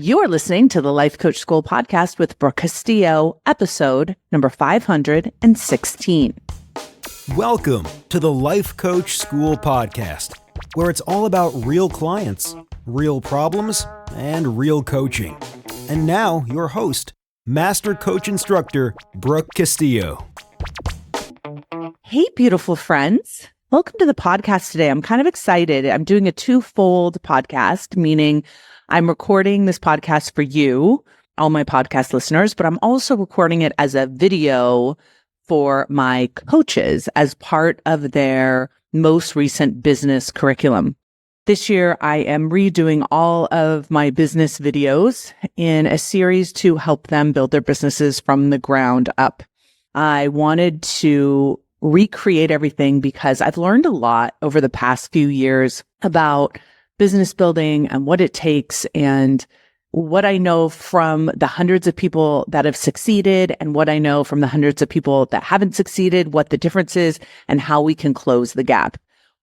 You are listening to the Life Coach School podcast with Brooke Castillo, episode number 516. Welcome to the Life Coach School podcast, where it's all about real clients, real problems, and real coaching. And now, your host, Master Coach Instructor, Brooke Castillo. Hey, beautiful friends. Welcome to the podcast today. I'm kind of excited. I'm doing a twofold podcast, meaning I'm recording this podcast for you, all my podcast listeners, but I'm also recording it as a video for my coaches as part of their most recent business curriculum. This year, I am redoing all of my business videos in a series to help them build their businesses from the ground up. I wanted to recreate everything because I've learned a lot over the past few years about business building and what it takes and what I know from the hundreds of people that have succeeded and what I know from the hundreds of people that haven't succeeded, what the difference is and how we can close the gap.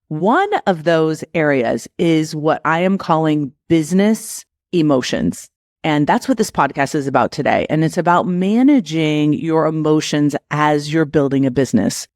One of those areas is what I am calling business emotions. And that's what this podcast is about today. And it's about managing your emotions as you're building a business.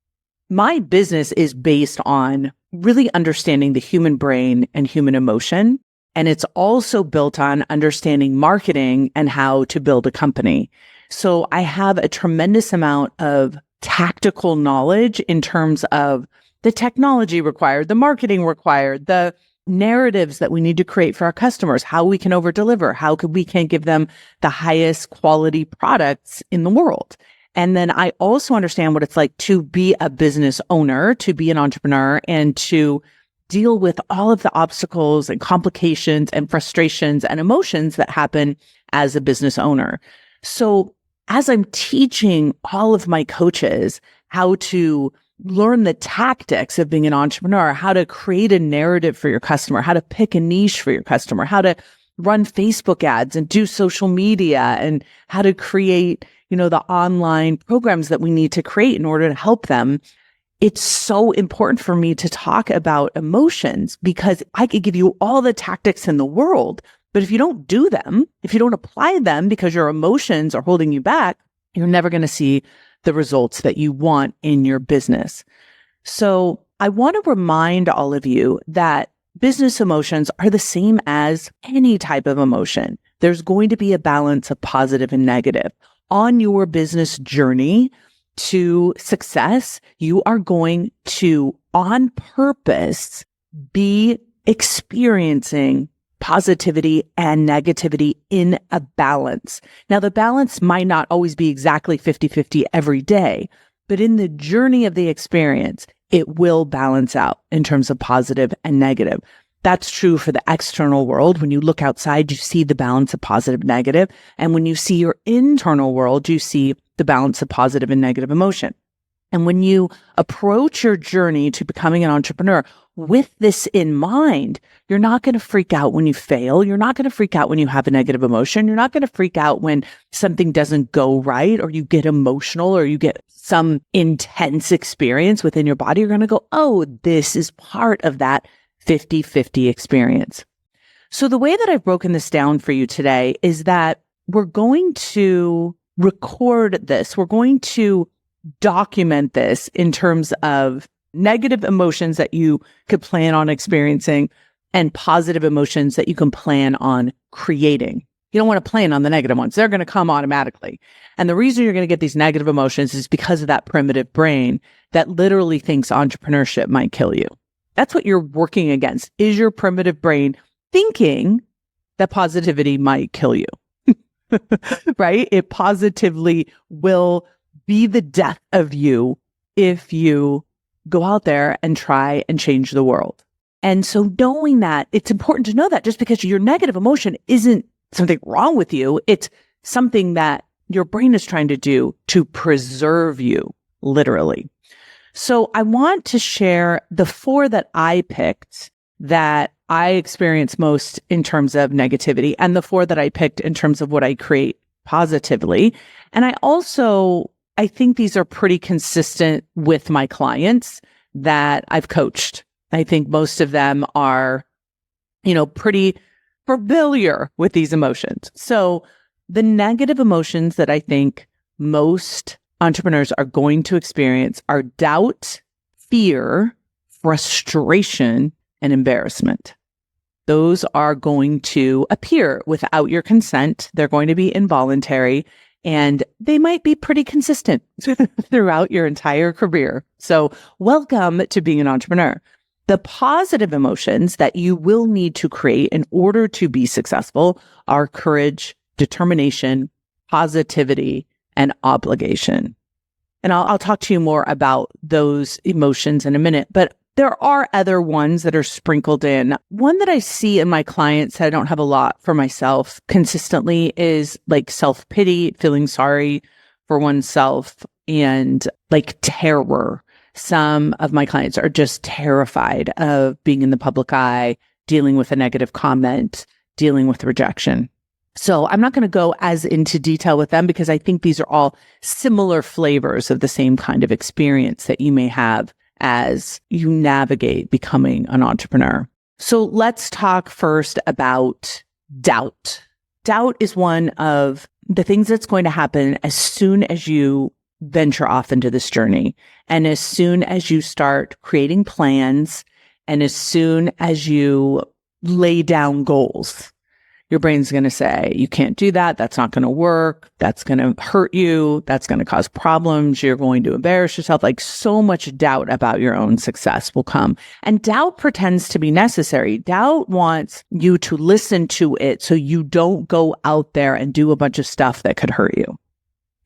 My business is based on really understanding the human brain and human emotion. And it's also built on understanding marketing and how to build a company. So I have a tremendous amount of tactical knowledge in terms of the technology required, the marketing required, the narratives that we need to create for our customers, how we can over-deliver, we can give them the highest quality products in the world. And then I also understand what it's like to be a business owner, to be an entrepreneur, and to deal with all of the obstacles and complications and frustrations and emotions that happen as a business owner. So as I'm teaching all of my coaches how to learn the tactics of being an entrepreneur, how to create a narrative for your customer, how to pick a niche for your customer, how to run Facebook ads and do social media, and how to create the online programs that we need to create in order to help them. It's so important for me to talk about emotions because I could give you all the tactics in the world, but if you don't do them, if you don't apply them because your emotions are holding you back, you're never going to see the results that you want in your business. So I want to remind all of you that business emotions are the same as any type of emotion. There's going to be a balance of positive and negative. On your business journey to success, you are going to, on purpose, be experiencing positivity and negativity in a balance. Now, the balance might not always be exactly 50-50 every day, but in the journey of the experience, it will balance out in terms of positive and negative. That's true for the external world. When you look outside, you see the balance of positive, negative. And when you see your internal world, you see the balance of positive and negative emotion. And when you approach your journey to becoming an entrepreneur with this in mind, you're not going to freak out when you fail. You're not going to freak out when you have a negative emotion. You're not going to freak out when something doesn't go right or you get emotional or you get some intense experience within your body. You're going to go, oh, this is part of that 50-50 experience. So the way that I've broken this down for you today is that we're going to record this. We're going to document this in terms of negative emotions that you could plan on experiencing and positive emotions that you can plan on creating. You don't want to plan on the negative ones. They're going to come automatically. And the reason you're going to get these negative emotions is because of that primitive brain that literally thinks entrepreneurship might kill you. That's what you're working against, is your primitive brain thinking that positivity might kill you, right? It positively will be the death of you if you go out there and try and change the world. And so knowing that, it's important to know that just because your negative emotion isn't something wrong with you, it's something that your brain is trying to do to preserve you, literally. So I want to share the 4 that I picked that I experience most in terms of negativity and the 4 that I picked in terms of what I create positively. And I think these are pretty consistent with my clients that I've coached. I think most of them are, pretty familiar with these emotions. So the negative emotions that I think most entrepreneurs are going to experience are doubt, fear, frustration, and embarrassment. Those are going to appear without your consent. They're going to be involuntary, and they might be pretty consistent throughout your entire career. So welcome to being an entrepreneur. The positive emotions that you will need to create in order to be successful are courage, determination, positivity, and obligation. And I'll talk to you more about those emotions in a minute, but there are other ones that are sprinkled in. One that I see in my clients that I don't have a lot for myself consistently is like self-pity, feeling sorry for oneself, and like terror. Some of my clients are just terrified of being in the public eye, dealing with a negative comment, dealing with rejection. So I'm not going to go as into detail with them because I think these are all similar flavors of the same kind of experience that you may have as you navigate becoming an entrepreneur. So let's talk first about doubt. Doubt is one of the things that's going to happen as soon as you venture off into this journey. And as soon as you start creating plans, and as soon as you lay down goals, your brain's going to say, you can't do that. That's not going to work. That's going to hurt you. That's going to cause problems. You're going to embarrass yourself. Like so much doubt about your own success will come. And doubt pretends to be necessary. Doubt wants you to listen to it so you don't go out there and do a bunch of stuff that could hurt you.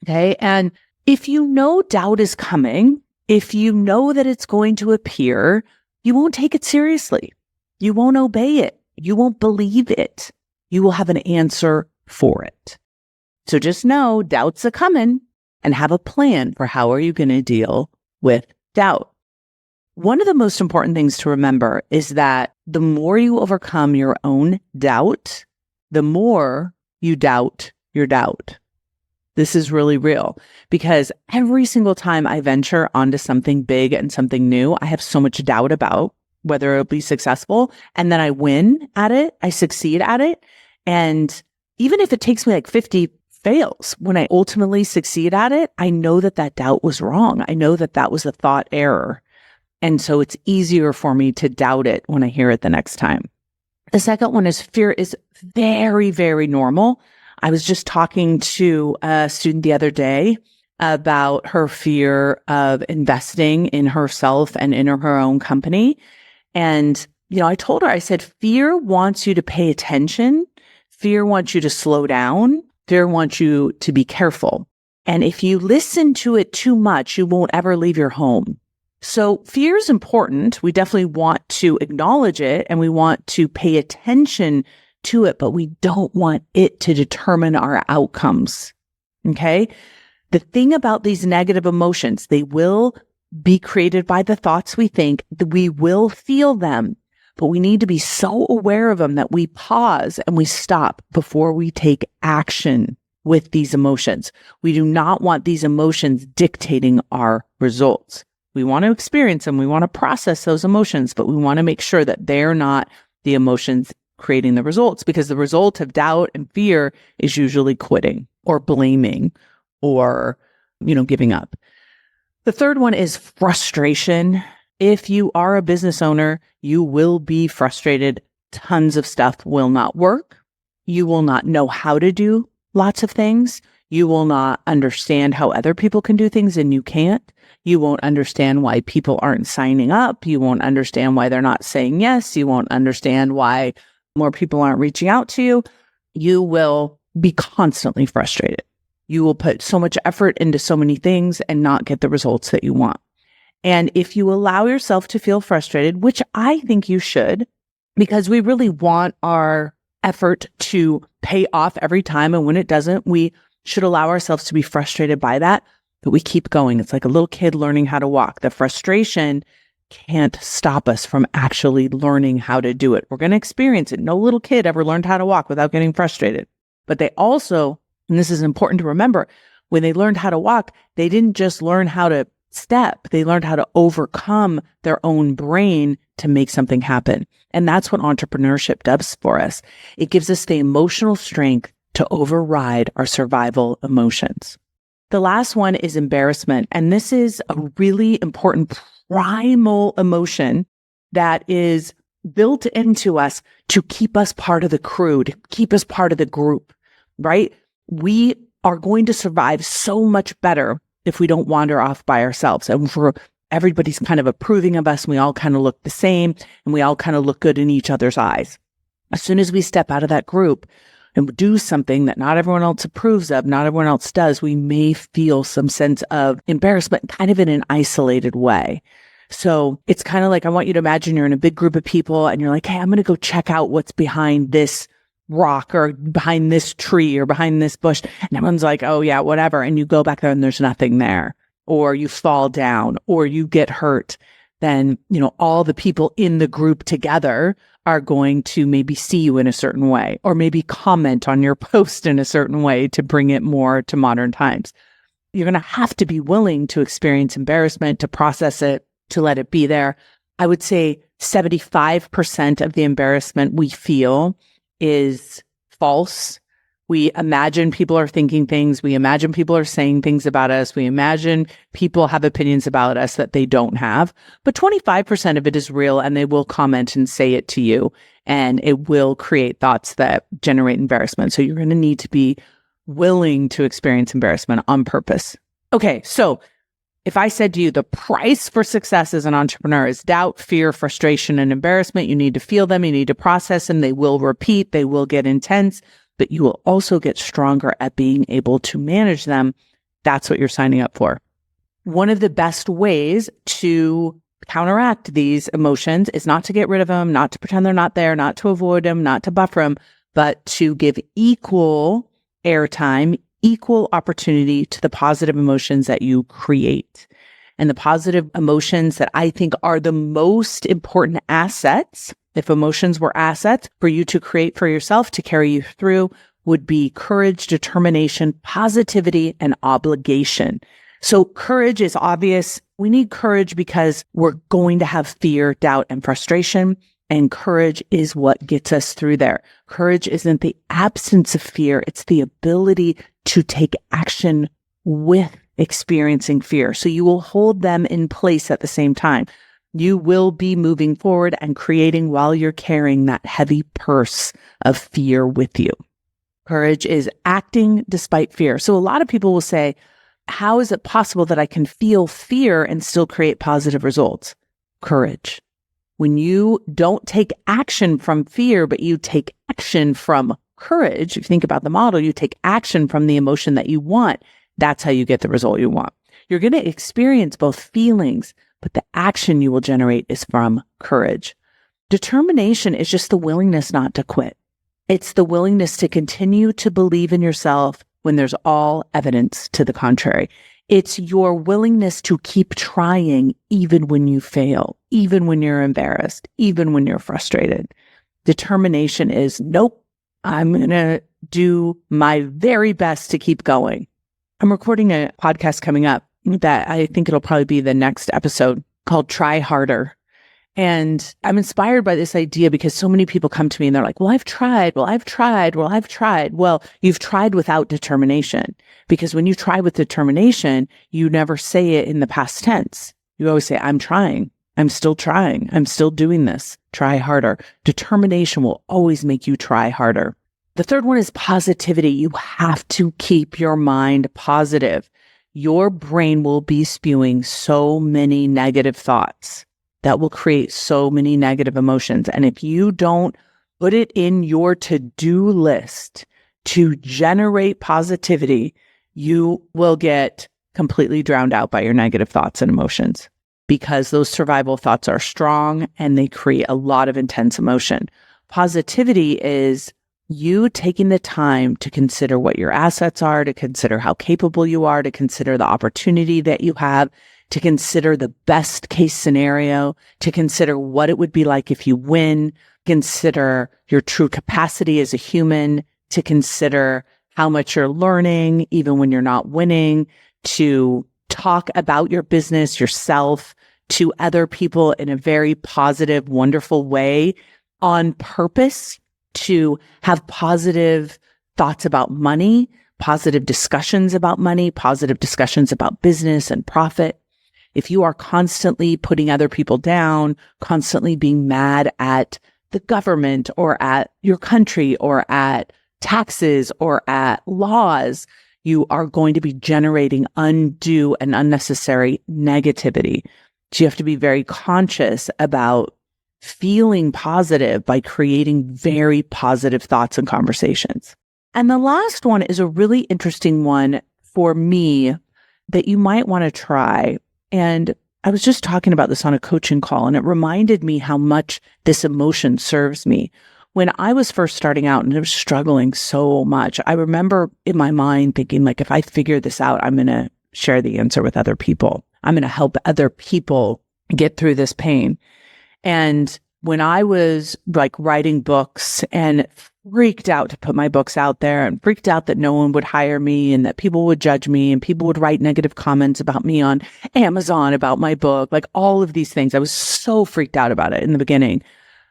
Okay. And if you know doubt is coming, if you know that it's going to appear, you won't take it seriously. You won't obey it. You won't believe it. You will have an answer for it. So just know doubt's a coming and have a plan for how are you going to deal with doubt. One of the most important things to remember is that the more you overcome your own doubt, the more you doubt your doubt. This is really real because every single time I venture onto something big and something new, I have so much doubt about whether it'll be successful. And then I win at it. I succeed at it. And even if it takes me like 50 fails, when I ultimately succeed at it, I know that that doubt was wrong. I know that that was a thought error. And so it's easier for me to doubt it when I hear it the next time. The second one is fear is very, very normal. I was just talking to a student the other day about her fear of investing in herself and in her own company. And, I told her, I said, fear wants you to pay attention. Fear wants you to slow down. Fear wants you to be careful. And if you listen to it too much, you won't ever leave your home. So fear is important. We definitely want to acknowledge it and we want to pay attention to it, but we don't want it to determine our outcomes. Okay? The thing about these negative emotions, they will be created by the thoughts we think. We will feel them, but we need to be so aware of them that we pause and we stop before we take action with these emotions. We do not want these emotions dictating our results. We want to experience them. We want to process those emotions, but we want to make sure that they're not the emotions creating the results, because the result of doubt and fear is usually quitting or blaming or, giving up. The third one is frustration. If you are a business owner, you will be frustrated. Tons of stuff will not work. You will not know how to do lots of things. You will not understand how other people can do things and you can't. You won't understand why people aren't signing up. You won't understand why they're not saying yes. You won't understand why more people aren't reaching out to you. You will be constantly frustrated. You will put so much effort into so many things and not get the results that you want. And if you allow yourself to feel frustrated, which I think you should, because we really want our effort to pay off every time. And when it doesn't, we should allow ourselves to be frustrated by that. But we keep going. It's like a little kid learning how to walk. The frustration can't stop us from actually learning how to do it. We're going to experience it. No little kid ever learned how to walk without getting frustrated. But they also, and this is important to remember, when they learned how to walk, they didn't just learn how to step. They learned how to overcome their own brain to make something happen. And that's what entrepreneurship does for us. It gives us the emotional strength to override our survival emotions. The last one is embarrassment. And this is a really important primal emotion that is built into us to keep us part of the crew, to keep us part of the group, right? We are going to survive so much better if we don't wander off by ourselves. And for everybody's kind of approving of us, and we all kind of look the same, and we all kind of look good in each other's eyes. As soon as we step out of that group and do something that not everyone else approves of, not everyone else does, we may feel some sense of embarrassment, kind of in an isolated way. So it's kind of like, I want you to imagine you're in a big group of people and you're like, hey, I'm going to go check out what's behind this rock or behind this tree or behind this bush. And everyone's like, oh yeah, whatever. And you go back there and there's nothing there, or you fall down or you get hurt. Then, all the people in the group together are going to maybe see you in a certain way, or maybe comment on your post in a certain way to bring it more to modern times. You're going to have to be willing to experience embarrassment, to process it, to let it be there. I would say 75% of the embarrassment we feel is false. We imagine people are thinking things. We imagine people are saying things about us. We imagine people have opinions about us that they don't have. But 25% of it is real, and they will comment and say it to you, and it will create thoughts that generate embarrassment. So you're going to need to be willing to experience embarrassment on purpose. Okay, so if I said to you, the price for success as an entrepreneur is doubt, fear, frustration, and embarrassment, you need to feel them, you need to process them, they will repeat, they will get intense, but you will also get stronger at being able to manage them. That's what you're signing up for. One of the best ways to counteract these emotions is not to get rid of them, not to pretend they're not there, not to avoid them, not to buffer them, but to give equal airtime, equal opportunity to the positive emotions that you create. And the positive emotions that I think are the most important assets, if emotions were assets for you to create for yourself to carry you through, would be courage, determination, positivity, and obligation. So courage is obvious. We need courage because we're going to have fear, doubt, and frustration. And courage is what gets us through there. Courage isn't the absence of fear. It's the ability to take action with experiencing fear. So you will hold them in place at the same time. You will be moving forward and creating while you're carrying that heavy purse of fear with you. Courage is acting despite fear. So a lot of people will say, how is it possible that I can feel fear and still create positive results? Courage. When you don't take action from fear, but you take action from courage, if you think about the model, you take action from the emotion that you want. That's how you get the result you want. You're going to experience both feelings, but the action you will generate is from courage. Determination is just the willingness not to quit. It's the willingness to continue to believe in yourself when there's all evidence to the contrary. It's your willingness to keep trying even when you fail, even when you're embarrassed, even when you're frustrated. Determination is, nope, I'm going to do my very best to keep going. I'm recording a podcast coming up that I think it'll probably be the next episode called Try Harder. And I'm inspired by this idea because so many people come to me and they're like, well, I've tried. Well, you've tried without determination, because when you try with determination, you never say it in the past tense. You always say, I'm trying. I'm still trying. I'm still doing this. Try harder. Determination will always make you try harder. The third one is positivity. You have to keep your mind positive. Your brain will be spewing so many negative thoughts that will create so many negative emotions. And if you don't put it in your to-do list to generate positivity, you will get completely drowned out by your negative thoughts and emotions, because those survival thoughts are strong and they create a lot of intense emotion. Positivity is you taking the time to consider what your assets are, to consider how capable you are, to consider the opportunity that you have, to consider the best case scenario, to consider what it would be like if you win, consider your true capacity as a human, to consider how much you're learning, even when you're not winning, to talk about your business, yourself, to other people in a very positive, wonderful way on purpose to have positive thoughts about money, positive discussions about money, positive discussions about business and profit. If you are constantly putting other people down, constantly being mad at the government or at your country or at taxes or at laws, you are going to be generating undue and unnecessary negativity. So you have to be very conscious about feeling positive by creating very positive thoughts and conversations. And the last one is a really interesting one for me that you might want to try. And I was just talking about this on a coaching call, and it reminded me how much this emotion serves me. When I was first starting out and I was struggling so much, I remember in my mind thinking, like, if I figure this out, I'm going to share the answer with other people. I'm going to help other people get through this pain. And when I was like writing books and freaked out to put my books out there and freaked out that no one would hire me and that people would judge me and people would write negative comments about me on Amazon about my book, like all of these things, I was so freaked out about it in the beginning.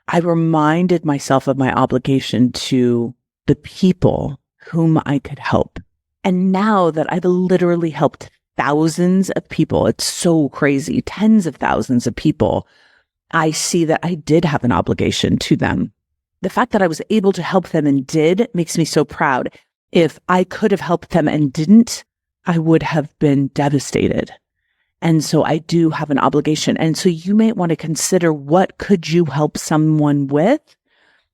I reminded myself of my obligation to the people whom I could help. And now that I've literally helped thousands of people, it's so crazy, tens of thousands of people, I see that I did have an obligation to them. The fact that I was able to help them and did makes me so proud. If I could have helped them and didn't, I would have been devastated. And so I do have an obligation. And so you may want to consider, what could you help someone with?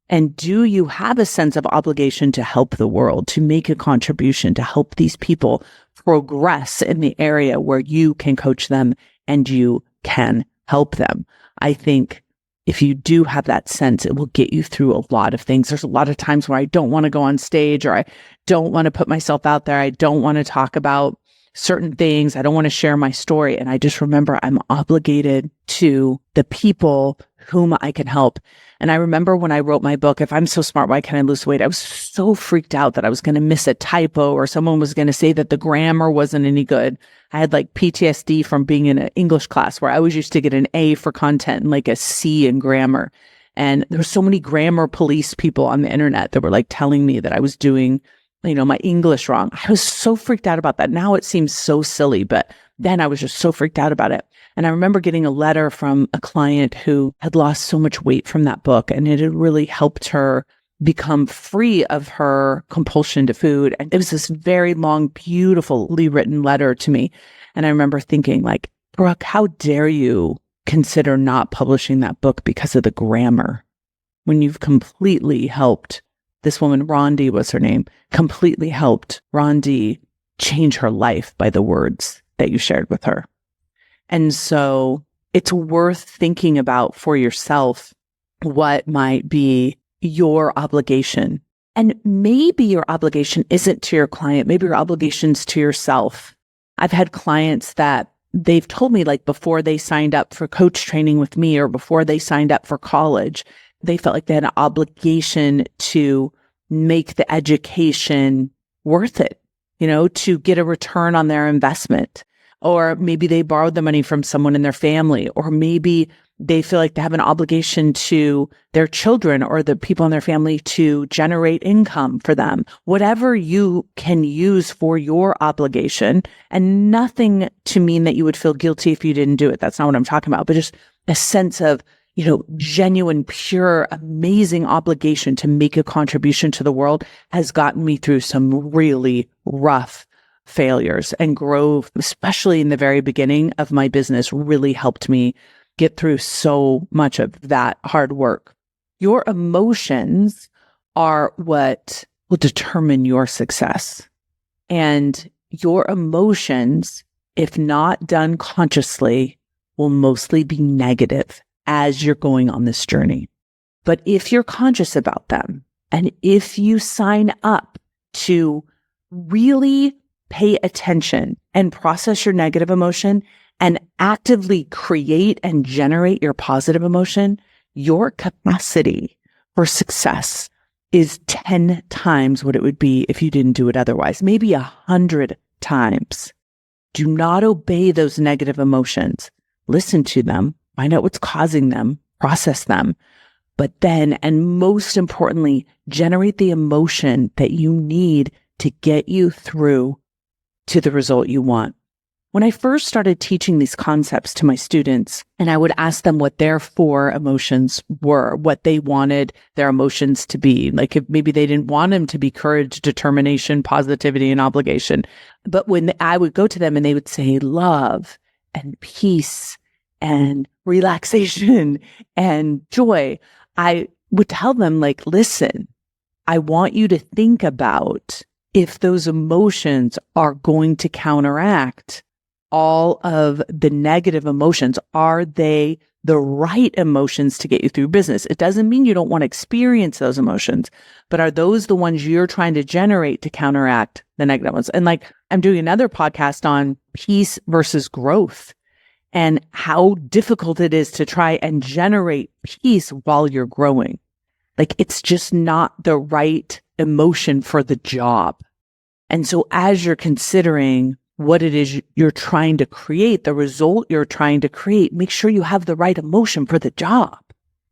And do you have a sense of obligation to help the world, to make a contribution, to help these people progress in the area where you can coach them and you can help them? I think if you do have that sense, it will get you through a lot of things. There's a lot of times where I don't want to go on stage, or I don't want to put myself out there. I don't want to talk about certain things. I don't want to share my story. And I just remember I'm obligated to the people whom I can help. And I remember when I wrote my book, If I'm So Smart, Why Can't I Lose Weight? I was so freaked out that I was going to miss a typo, or someone was going to say that the grammar wasn't any good. I had like PTSD from being in an English class where I always used to get an A for content and like a C in grammar. And there were so many grammar police people on the internet that were like telling me that I was doing, my English wrong. I was so freaked out about that. Now it seems so silly, but then I was just so freaked out about it. And I remember getting a letter from a client who had lost so much weight from that book, and it had really helped her become free of her compulsion to food. And it was this very long, beautifully written letter to me. And I remember thinking, like, Brooke, how dare you consider not publishing that book because of the grammar, when you've completely helped this woman, Rondi was her name, completely helped Rondi change her life by the words that you shared with her. And so it's worth thinking about for yourself what might be your obligation. And maybe your obligation isn't to your client. Maybe your obligation's to yourself. I've had clients that they've told me, like, before they signed up for coach training with me or before they signed up for college, they felt like they had an obligation to make the education worth it, to get a return on their investment. Or maybe they borrowed the money from someone in their family, or maybe they feel like they have an obligation to their children or the people in their family to generate income for them. Whatever you can use for your obligation, and nothing to mean that you would feel guilty if you didn't do it. That's not what I'm talking about, but just a sense of, genuine, pure, amazing obligation to make a contribution to the world has gotten me through some really rough failures, and growth, especially in the very beginning of my business, really helped me get through so much of that hard work. Your emotions are what will determine your success. And your emotions, if not done consciously, will mostly be negative as you're going on this journey. But if you're conscious about them, and if you sign up to really pay attention and process your negative emotion and actively create and generate your positive emotion, your capacity for success is 10 times what it would be if you didn't do it otherwise, maybe 100 times. Do not obey those negative emotions. listen to them, find out what's causing them, process them, but then, and most importantly, generate the emotion that you need to get you through to the result you want. When I first started teaching these concepts to my students, and I would ask them what their 4 emotions were, what they wanted their emotions to be, like if maybe they didn't want them to be courage, determination, positivity, and obligation. But when I would go to them and they would say love and peace and relaxation and joy, I would tell them, like, listen, I want you to think about if those emotions are going to counteract all of the negative emotions. Are they the right emotions to get you through business? It doesn't mean you don't want to experience those emotions, but are those the ones you're trying to generate to counteract the negative ones? And like, I'm doing another podcast on peace versus growth and how difficult it is to try and generate peace while you're growing. Like, it's just not the right emotion for the job. And so as you're considering what it is you're trying to create, the result you're trying to create, make sure you have the right emotion for the job.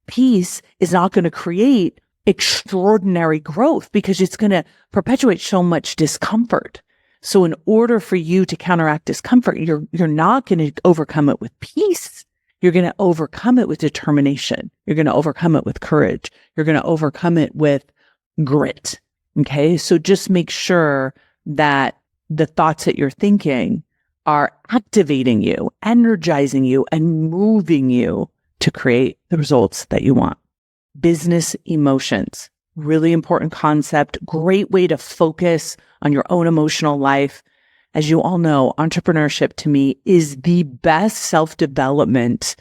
Peace is not going to create extraordinary growth because it's going to perpetuate so much discomfort. So in order for you to counteract discomfort, you're not going to overcome it with peace. You're going to overcome it with determination. You're going to overcome it with courage. You're going to overcome it with grit. Okay. So just make sure that the thoughts that you're thinking are activating you, energizing you, and moving you to create the results that you want. Business emotions, really important concept, great way to focus on your own emotional life. As you all know, entrepreneurship to me is the best self-development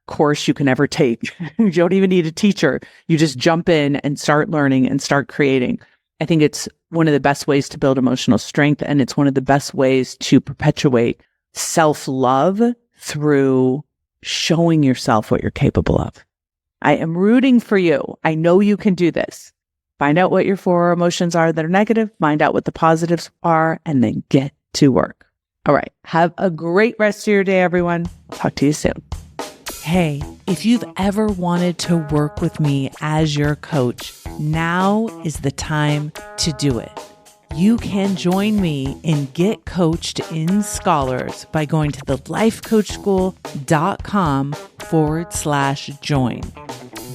course you can ever take. You don't even need a teacher. You just jump in and start learning and start creating. I think it's one of the best ways to build emotional strength, and it's one of the best ways to perpetuate self-love through showing yourself what you're capable of. I am rooting for you. I know you can do this. Find out what your 4 emotions are that are negative, find out what the positives are, and then get to work. All right. Have a great rest of your day, everyone. Talk to you soon. Hey, if you've ever wanted to work with me as your coach, now is the time to do it. You can join me in Get Coached in Scholars by going to thelifecoachschool.com/join.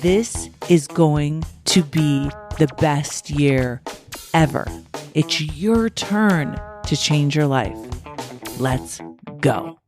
This is going to be the best year ever. It's your turn to change your life. Let's go.